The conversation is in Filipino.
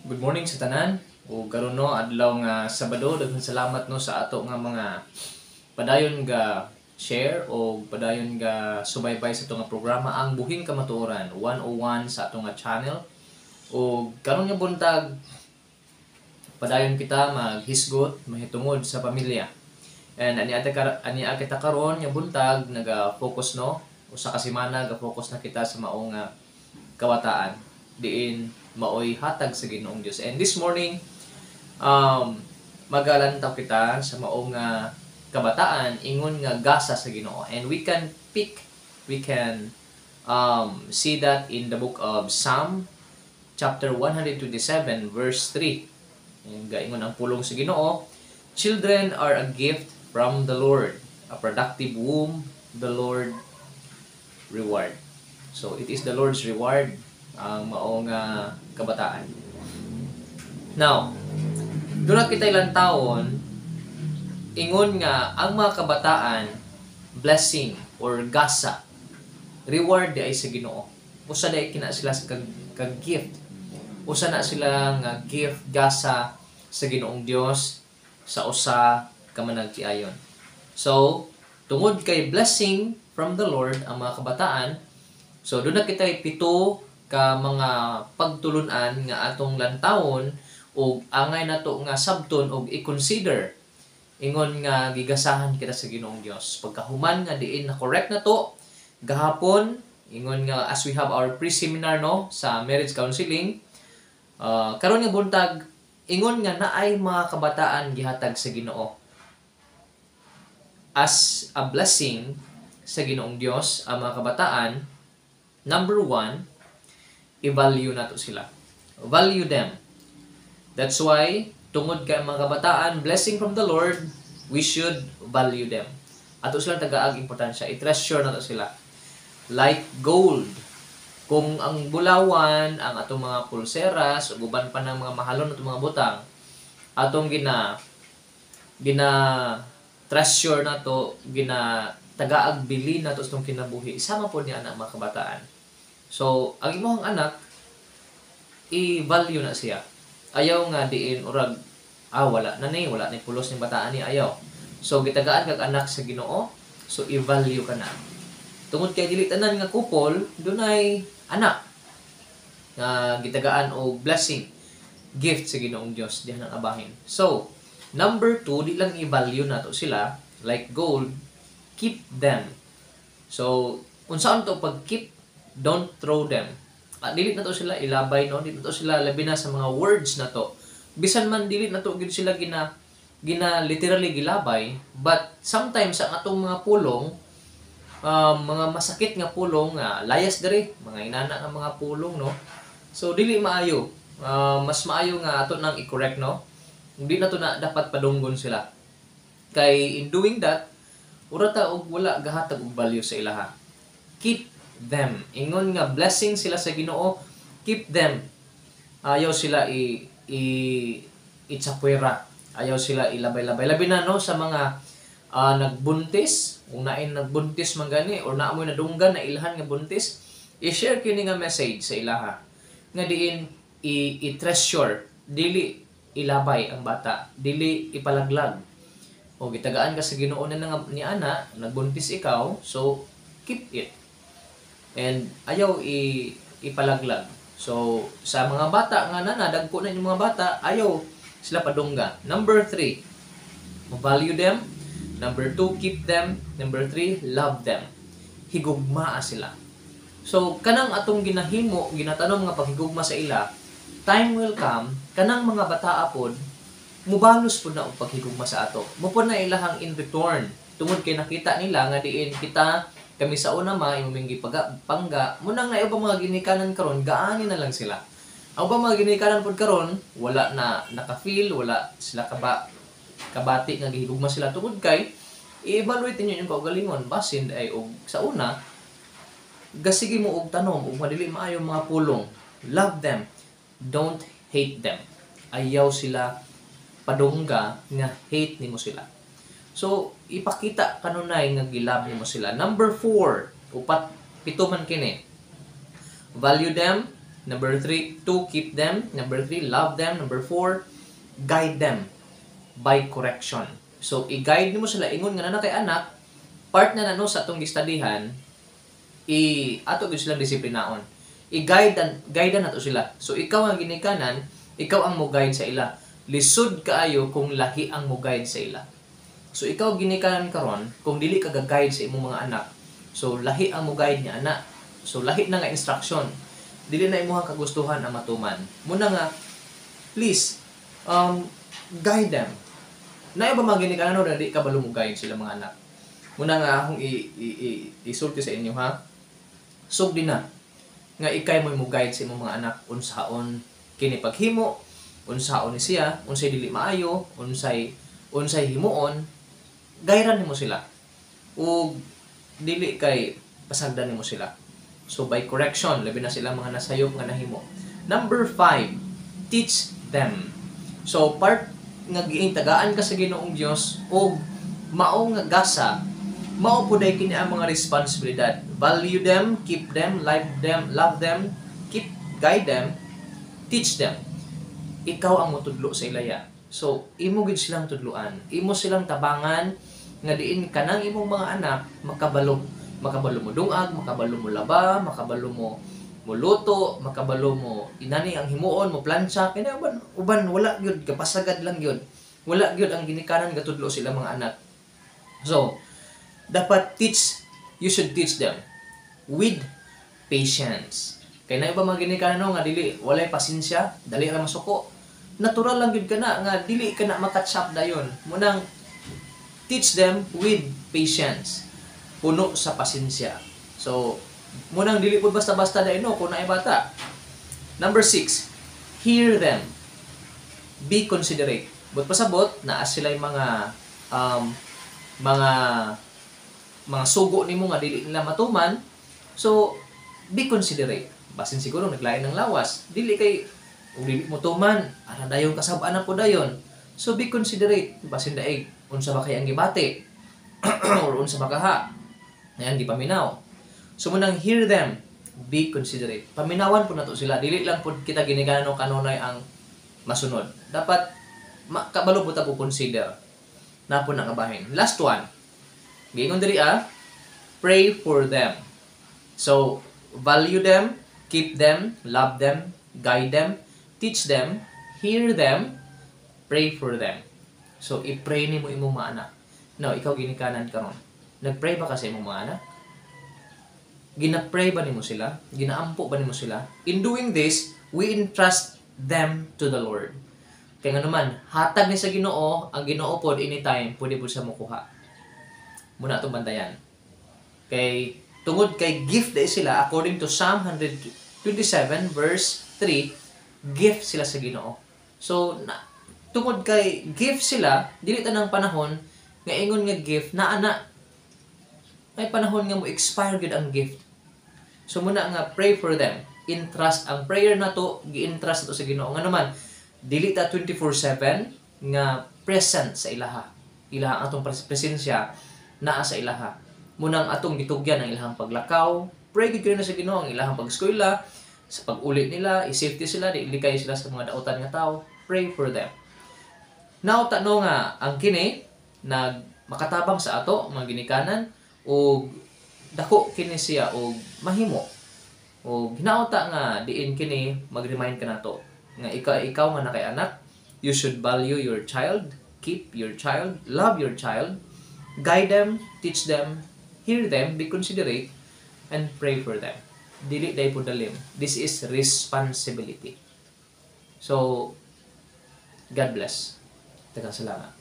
Good morning sa tanan. O karon no adlaw nga Sabado, daghang salamat no sa ato nga mga padayon ga share o padayon ga subaybay sa ato nga programa ang Buhing Kamatuoran 101 sa ato nga channel. O karon nga buntag padayon kita maghisgot mahitungod sa pamilya. And ani kita karon nga buntag naga-focus no usa ka semana ga-focus na kita sa maong kawataan diin maoy hatag sa Ginoong Dios. And this morning magalantaw kita sa maong kabataan ingon nga gasa sa Ginoo. And we can see that in the book of Psalm chapter 127 verse 3. Yung gaingon ang pulong sa Ginoo, children are a gift from the Lord, a productive womb the Lord reward. So it is the Lord's reward ang maong kabataan. Now, doon na kita ilang taon, ingon nga ang mga kabataan blessing or gasa reward di ay sa Ginoo. Usa di kina sila kag gift. Usa na sila nga gift gasa sa Ginoong Dios sa usa ka managtiayon. So, tungod kay blessing from the Lord ang mga kabataan, so doon na kita pito ka mga pagtulunan nga atong lantawon o angay nato nga sabton og i-consider ingon nga gigasahan kita sa Ginoong Dios. Pagkahuman nga diin na correct na to gahapon ingon nga as we have our pre-seminar no sa marriage counseling, karon nga buntag ingon nga naay mga kabataan gihatag sa Ginoo as a blessing sa Ginoong Dios ang mga kabataan. Number 1, i-value nato sila. Value them. That's why, tungod kay mga kabataan, blessing from the Lord, we should value them. Ato sila tagaag importansya. I-treasure nato sila. Like gold. Kung ang bulawan, ang atong mga pulseras, o guban pa ng mga mahalon atong mga butang, atong treasure nato, tagaag bili nato sa itong kinabuhi, isama po niya ang mga kabataan. So, ang imong anak, i-value na siya. Ayaw nga diin, urag, wala na pulos ng bataan ni ayaw. So, gitagaan kag anak sa Ginoo, so i-value ka na. Tungod kay dili tanan nga couple, dunay anak nga gitagaan o blessing, gift sa Ginoong Dios dihan ang abahin. So, number 2, di lang i-value nato sila, like gold, keep them. So, unsaon to pag-keep? Don't throw them. Dili na to sila ilabay no, dili na to sila labi na sa mga words na to. Bisan man dili na to gid sila gina literally gilabay, but sometimes ang atong mga pulong mga masakit nga pulong layas diri, mga inana nga mga pulong no. So dili maayo. Mas maayo nga ato nang i-correct no. Hindi na to na dapat padunggon sila. Kay in doing that, urata og wala gahatag og value sa ilaha. Keep them. Ingon nga blessing sila sa Ginoo, keep them. Ayaw sila itsapwera. Ayaw sila ilabay-labay. Labi na no sa mga nagbuntis, unain nagbuntis man gani or naamoy nadunggan na ilhan nga buntis, i-share kini nga message sa ilaha. Nga diin i-treasure, dili ilabay ang bata, dili ipalaglag. O gitagaan ka sa Ginoo na ni ana, nagbuntis ikaw, so keep it. And ayaw ipalaglag. So, sa mga bata nga dagko na yung mga bata, ayaw sila padungga. Number 3, value them. Number 2, keep them. Number 3, love them. Higugmaa sila. So, kanang atong ginahimo, ginatanong nga paghigugma sa ila, time will come, kanang mga bata apod, mubalos po na ang paghigugma sa ato. Mupod na ilahang in return. Tungod kay nakita nila nga diin kita kami sa una imuminggi pangga munang na iba mga ginikanan karon gaani na lang sila. Ang ba mga ginikanan pod karon wala na naka-feel, wala sila kabati nga gihigugma sila tungod kay i-evaluate niyo yung kaugalingon basin ay og sa una gasigi mo og tanom og madili maayo mga pulong. Love them, don't hate them. Ayaw sila padungga nga hate nimo sila. So, ipakita kanunay nga gilab mo sila. Number 4, pito man kini. Value them. Number 3, 2, keep them. Number 3, love them. Number 4, guide them by correction. So, i-guide mo sila, ingon nga na kay anak, part na nano sa itong gistudyhan, ato gyud silang disiplinaon. I-guide nato sila. So, ikaw ang ginikanan, ikaw ang mo-guide sa ila. Lisod kaayo kung lahi ang mo-guide sa ila. So, ikaw ginikanan karon kung dili ka ga-guide sa imong mga anak. So, lahi ang mo-guide niya anak. So, lahi na nga instruction. Dili na imuhang kagustuhan ang matuman. Muna nga, please, guide them. Na ba mga ginikanan na di ka ba lumugayod sila mga anak? Muna nga akong isulti sa inyo ha. Sugdi na nga ikay mo guide sa imong mga anak unsaon kini paghimo, unsaon ni siya, unsay dili maayo, unsay himuon, gayran nimo sila. Ug dili kay pasagdan nimo sila. So by correction, labi na sila mga nasayop nga nahimo. Number 5, teach them. So part nga giintagaan ka sa Ginoong Dios og mao nga gasa, mao puday kini ang mga responsibilidad. Value them, keep them, love them, guide them, teach them. Ikaw ang motudlo sa ilaya. So imo gid silang tudloan, imo silang tabangan nga diin kanang imong mga anak makabalo mo dungag, makabalo mo laba, makabalo mo luto, makabalo mo inani ang himuon mo plancha kini uban wala gyud kapasagad lang gyud. Wala gyud ang ginikanan gatudlo sila mga anak. So dapat you should teach them with patience. Kay na iba mga ginikanan nga dili walay pasensya, dali ra masuko. Natural lang gyud kana nga dili kana makatch up dayon. Munang teach them with patience. Puno sa pasensya. So munang dili pud basta-basta dayon no kun naay bata. Number 6, hear them. Be considerate. But pasabot naa sila mga mga sugo nimo nga dili nila matuman. So be considerate. Basin siguro naglain ng lawas. Dili kay dili mo tuman, ara dayon kasab-an na po dayon. So be considerate. Basin daig unsa ba kay ang gibati or unsa ba kaha. Ayan di paminaw. So munang hear them, be considerate. Paminawan po nato sila. Dili lang po kita ginigano kanunay ang masunod. Dapat kabalo po ta po consider. Na po nakabahin. Last one. Giingon diri pray for them. So value them, keep them, love them, guide them, teach them, hear them, pray for them. So i-pray nimo imong mga anak. Now ikaw ginikanan karon. Nagpray ba ka sa imong mga anak? Ginapray ba nimo sila? Ginaampo ba nimo sila? In doing this, we entrust them to the Lord. Kaya nga naman, hatag ni sa Ginoo, ang Ginoo pod anytime pwede po siya makuha. Muna itong bantayan. Kay tungod kay gift dai sila according to Psalm 127 verse 3, gift sila sa Ginoo. So tungod kay gift sila, dili tanang panahon nga ingon nga gift na ana may panahon nga mo expire gid ang gift. So muna nga pray for them. Entrust ang prayer nato, gi-entrust nato sa Ginoo. Nga naman dili ta 24/7 nga present sa ilaha. Ilaha atong presensya naa sa ilaha. Munang atong gitugyan ang ilahang paglakaw, pray gid na sa Ginoo ang ilahang pag-eskwela, sa pag-uli nila, i-safety sila, di kayo sila sa mga dautan nga tao. Pray for them. Now tano nga ang kini nag makatabang sa ato mga ginikanan o dako kini siya o mahimo o hinauta nga diin kini mag-remind ka nato nga ikaw nga nakay anak, you should value your child, keep your child, love your child, guide them, teach them, hear them, be considerate, and pray for them. Dili day po dalim. This is responsibility. So God bless. Daghang salamat.